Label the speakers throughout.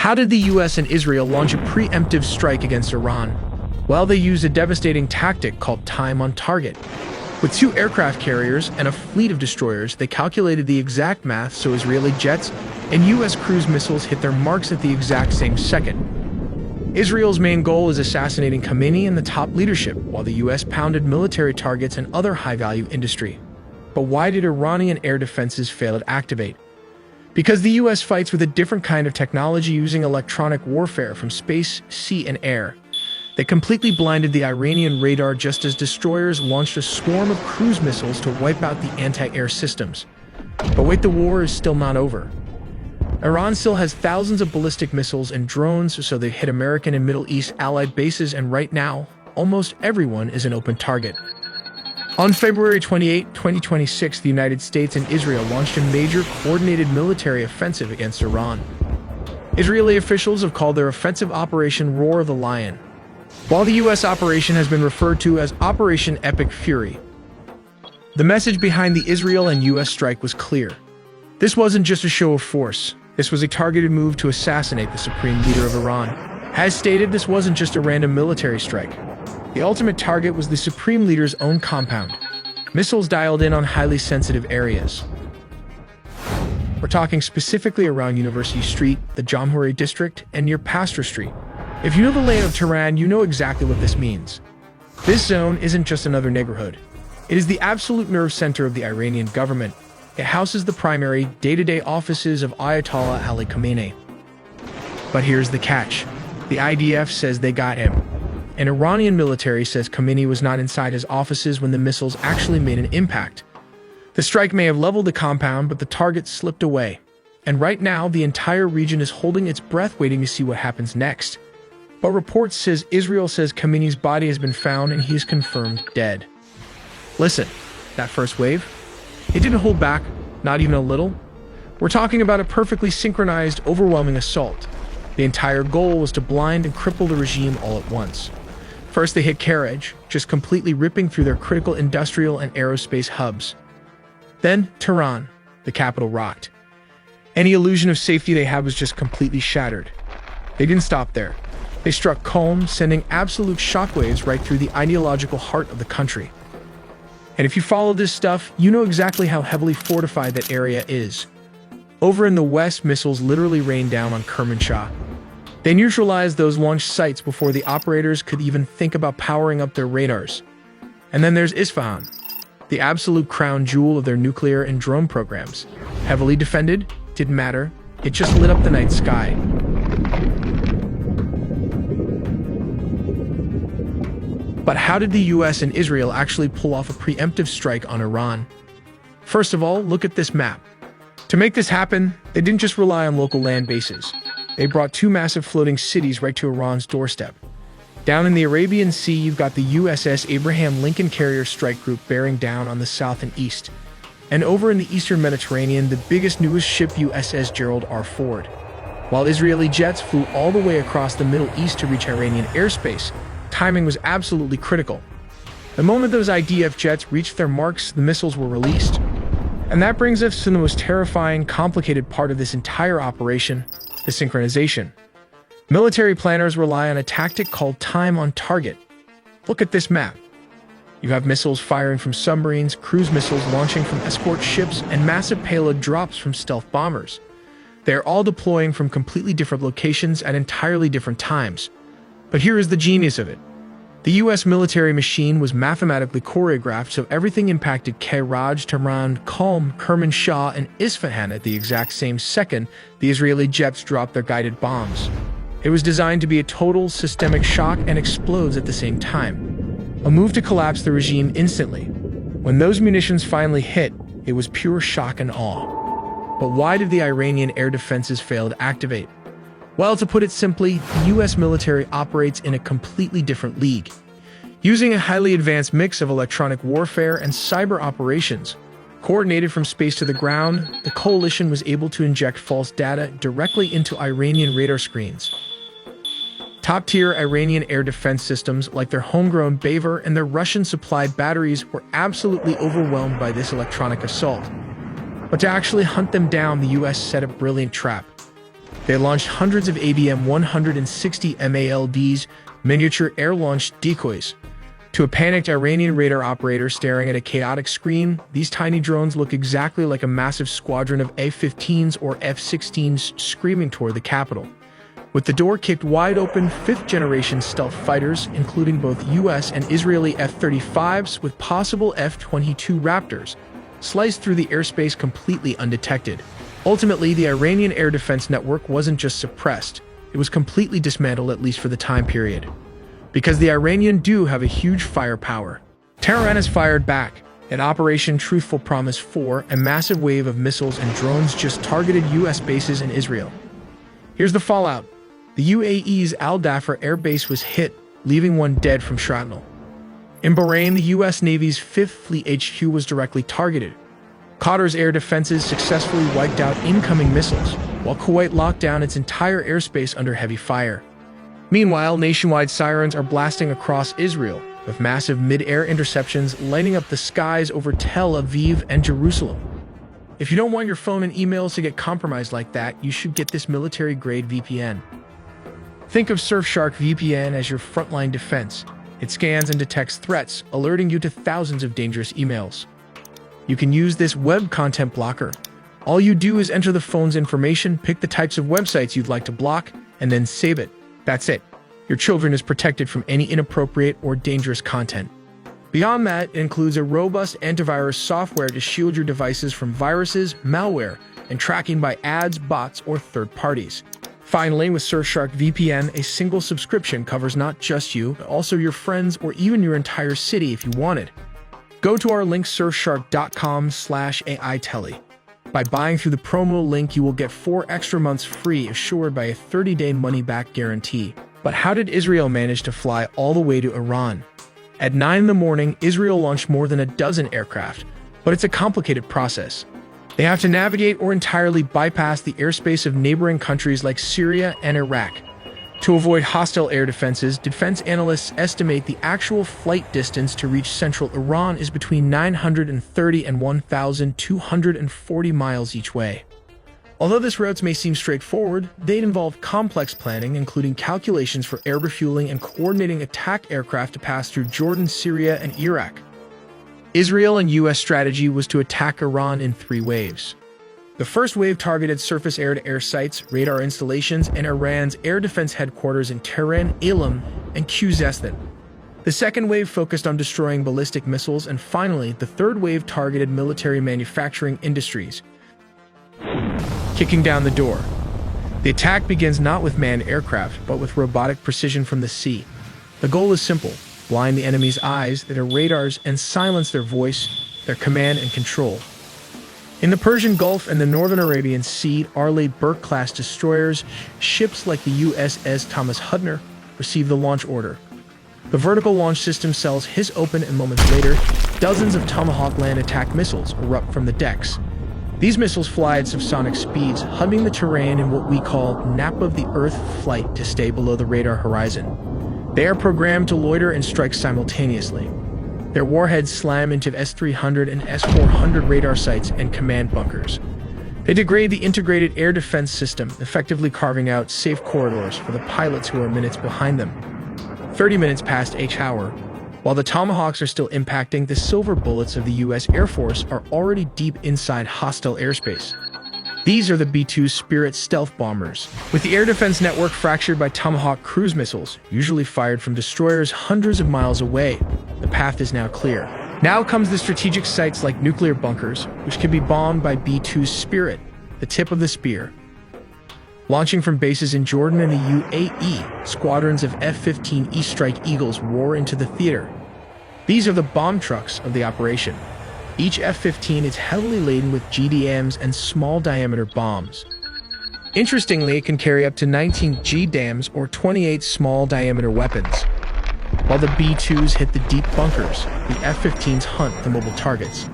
Speaker 1: How did the US and Israel launch a preemptive strike against Iran? Well, they used a devastating tactic called time on target. With 2 aircraft carriers and a fleet of destroyers, they calculated the exact math so Israeli jets and US cruise missiles hit their marks at the exact same second. Israel's main goal is assassinating Khamenei and the top leadership, while the US pounded military targets and other high-value industry. But why did Iranian air defenses fail to activate? Because the US fights with a different kind of technology using electronic warfare from space, sea, and air. They completely blinded the Iranian radar just as destroyers launched a swarm of cruise missiles to wipe out the anti-air systems. But wait, the war is still not over. Iran still has thousands of ballistic missiles and drones, so they hit American and Middle East allied bases, and right now, almost everyone is an open target. On February 28, 2026, the United States and Israel launched a major coordinated military offensive against Iran. Israeli officials have called their offensive Operation Roar of the Lion, while the US operation has been referred to as Operation Epic Fury. The message behind the Israel and US strike was clear. This wasn't just a show of force. This was a targeted move to assassinate the supreme leader of Iran. As stated, this wasn't just a random military strike. The ultimate target was the supreme leader's own compound. Missiles dialed in on highly sensitive areas. We're talking specifically around University Street, the Jamhuri district, and near Pasteur Street. If you know the layout of Tehran, you know exactly what this means. This zone isn't just another neighborhood. It is the absolute nerve center of the Iranian government. It houses the primary, day-to-day offices of Ayatollah Ali Khamenei. But here's the catch. The IDF says they got him. An Iranian military says Khamenei was not inside his offices when the missiles actually made an impact. The strike may have leveled the compound, but the target slipped away. And right now, the entire region is holding its breath waiting to see what happens next. But reports says Israel says Khamenei's body has been found and he is confirmed dead. Listen, that first wave? It didn't hold back, not even a little. We're talking about a perfectly synchronized, overwhelming assault. The entire goal was to blind and cripple the regime all at once. First, they hit Karaj, just completely ripping through their critical industrial and aerospace hubs. Then, Tehran, the capital, rocked. Any illusion of safety they had was just completely shattered. They didn't stop there. They struck Qom, sending absolute shockwaves right through the ideological heart of the country. And if you follow this stuff, you know exactly how heavily fortified that area is. Over in the west, missiles literally rained down on Kermanshah. They neutralized those launch sites before the operators could even think about powering up their radars. And then there's Isfahan, the absolute crown jewel of their nuclear and drone programs. Heavily defended, didn't matter, it just lit up the night sky. But how did the US and Israel actually pull off a preemptive strike on Iran? First of all, look at this map. To make this happen, they didn't just rely on local land bases. They brought 2 massive floating cities right to Iran's doorstep. Down in the Arabian Sea, you've got the USS Abraham Lincoln Carrier Strike Group bearing down on the south and east. And over in the eastern Mediterranean, the biggest, newest ship, USS Gerald R. Ford. While Israeli jets flew all the way across the Middle East to reach Iranian airspace, timing was absolutely critical. The moment those IDF jets reached their marks, the missiles were released. And that brings us to the most terrifying, complicated part of this entire operation, the synchronization. Military planners rely on a tactic called time on target. Look at this map. You have missiles firing from submarines, cruise missiles launching from escort ships, and massive payload drops from stealth bombers. They are all deploying from completely different locations at entirely different times. But here is the genius of it. The US military machine was mathematically choreographed so everything impacted Karaj, Tehran, Qom, Kermanshah, and Isfahan at the exact same second the Israeli jets dropped their guided bombs. It was designed to be a total systemic shock and explodes at the same time. A move to collapse the regime instantly. When those munitions finally hit, it was pure shock and awe. But why did the Iranian air defenses fail to activate? Well, to put it simply, the US military operates in a completely different league. Using a highly advanced mix of electronic warfare and cyber operations, coordinated from space to the ground, the coalition was able to inject false data directly into Iranian radar screens. Top-tier Iranian air defense systems like their homegrown Bavar and their Russian-supplied batteries were absolutely overwhelmed by this electronic assault. But to actually hunt them down, the US set a brilliant trap. They launched hundreds of ABM-160 MALDs, miniature air-launched decoys. To a panicked Iranian radar operator staring at a chaotic screen, these tiny drones look exactly like a massive squadron of F-15s or F-16s screaming toward the capital. With the door kicked wide open, fifth-generation stealth fighters, including both US and Israeli F-35s with possible F-22 Raptors, sliced through the airspace completely undetected. Ultimately, the Iranian air defense network wasn't just suppressed, it was completely dismantled, at least for the time period. Because the Iranians do have a huge firepower. Tehran has fired back. In Operation Truthful Promise 4, a massive wave of missiles and drones just targeted US bases in Israel. Here's the fallout. The UAE's Al Dhafar air base was hit, leaving one dead from shrapnel. In Bahrain, the US Navy's 5th Fleet HQ was directly targeted. Qatar's air defenses successfully wiped out incoming missiles, while Kuwait locked down its entire airspace under heavy fire. Meanwhile, nationwide sirens are blasting across Israel, with massive mid-air interceptions lighting up the skies over Tel Aviv and Jerusalem. If you don't want your phone and emails to get compromised like that, you should get this military-grade VPN. Think of Surfshark VPN as your frontline defense. It scans and detects threats, alerting you to thousands of dangerous emails. You can use this web content blocker. All you do is enter the phone's information, pick the types of websites you'd like to block, and then save it. That's it. Your children is protected from any inappropriate or dangerous content. Beyond that, it includes a robust antivirus software to shield your devices from viruses, malware, and tracking by ads, bots, or third parties. Finally, with Surfshark VPN, a single subscription covers not just you, but also your friends or even your entire city if you wanted. Go to our link surfshark.com/AITelly. By buying through the promo link, you will get 4 extra months free, assured by a 30-day money-back guarantee. But how did Israel manage to fly all the way to Iran? At 9 in the morning, Israel launched more than a dozen aircraft, but it's a complicated process. They have to navigate or entirely bypass the airspace of neighboring countries like Syria and Iraq. To avoid hostile air defenses, defense analysts estimate the actual flight distance to reach central Iran is between 930 and 1,240 miles each way. Although these routes may seem straightforward, they involve complex planning, including calculations for air refueling and coordinating attack aircraft to pass through Jordan, Syria, and Iraq. Israel and U.S. strategy was to attack Iran in 3 waves. The first wave targeted surface air-to-air sites, radar installations, and Iran's air defense headquarters in Tehran, Elam, and Khuzestan. The second wave focused on destroying ballistic missiles, and finally, the third wave targeted military manufacturing industries. Kicking down the door. The attack begins not with manned aircraft, but with robotic precision from the sea. The goal is simple: blind the enemy's eyes, their radars, and silence their voice, their command and control. In the Persian Gulf and the Northern Arabian Sea, Arleigh Burke-class destroyers, ships like the USS Thomas Hudner, receive the launch order. The vertical launch system cells hiss open, and moments later, dozens of Tomahawk land attack missiles erupt from the decks. These missiles fly at subsonic speeds, hugging the terrain in what we call nap of the Earth flight to stay below the radar horizon. They are programmed to loiter and strike simultaneously. Their warheads slam into S-300 and S-400 radar sites and command bunkers. They degrade the integrated air defense system, effectively carving out safe corridors for the pilots who are minutes behind them. 30 minutes past each hour, while the Tomahawks are still impacting, the silver bullets of the U.S. Air Force are already deep inside hostile airspace. These are the B-2 Spirit stealth bombers. With the air defense network fractured by Tomahawk cruise missiles, usually fired from destroyers hundreds of miles away, the path is now clear. Now comes the strategic sites like nuclear bunkers, which can be bombed by B-2 Spirit, the tip of the spear. Launching from bases in Jordan and the UAE, squadrons of F-15 East Strike Eagles roar into the theater. These are the bomb trucks of the operation. Each F-15 is heavily laden with GDAMs and small-diameter bombs. Interestingly, it can carry up to 19 GDAMs or 28 small-diameter weapons. While the B-2s hit the deep bunkers, the F-15s hunt the mobile targets.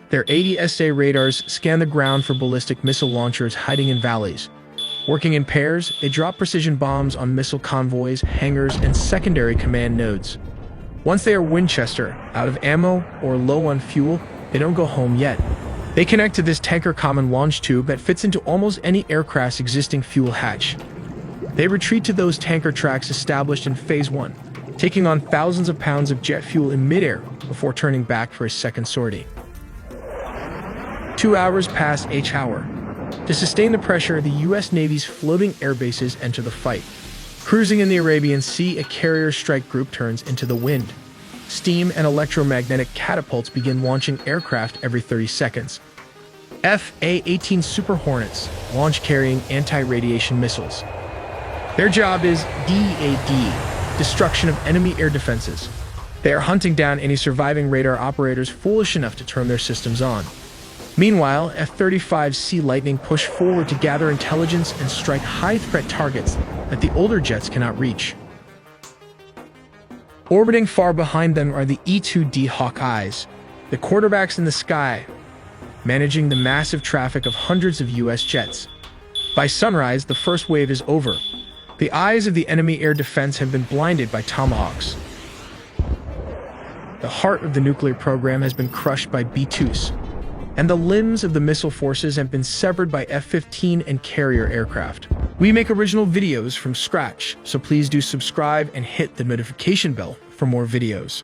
Speaker 1: Their ADSA radars scan the ground for ballistic missile launchers hiding in valleys. Working in pairs, they drop precision bombs on missile convoys, hangars, and secondary command nodes. Once they are Winchester, out of ammo, or low on fuel, they don't go home yet. They connect to this tanker common launch tube that fits into almost any aircraft's existing fuel hatch. They retreat to those tanker tracks established in Phase 1, taking on thousands of pounds of jet fuel in midair before turning back for a second sortie. 2 hours pass each hour. To sustain the pressure, the U.S. Navy's floating air bases enter the fight. Cruising in the Arabian Sea, a carrier strike group turns into the wind. Steam and electromagnetic catapults begin launching aircraft every 30 seconds. F/A-18 Super Hornets launch carrying anti-radiation missiles. Their job is DAD, destruction of enemy air defenses. They are hunting down any surviving radar operators foolish enough to turn their systems on. Meanwhile, F-35 Sea Lightning push forward to gather intelligence and strike high-threat targets that the older jets cannot reach. Orbiting far behind them are the E-2D Hawkeyes, the quarterbacks in the sky, managing the massive traffic of hundreds of U.S. jets. By sunrise, the first wave is over. The eyes of the enemy air defense have been blinded by Tomahawks. The heart of the nuclear program has been crushed by B-2s, and the limbs of the missile forces have been severed by F-15 and carrier aircraft. We make original videos from scratch, so please do subscribe and hit the notification bell for more videos.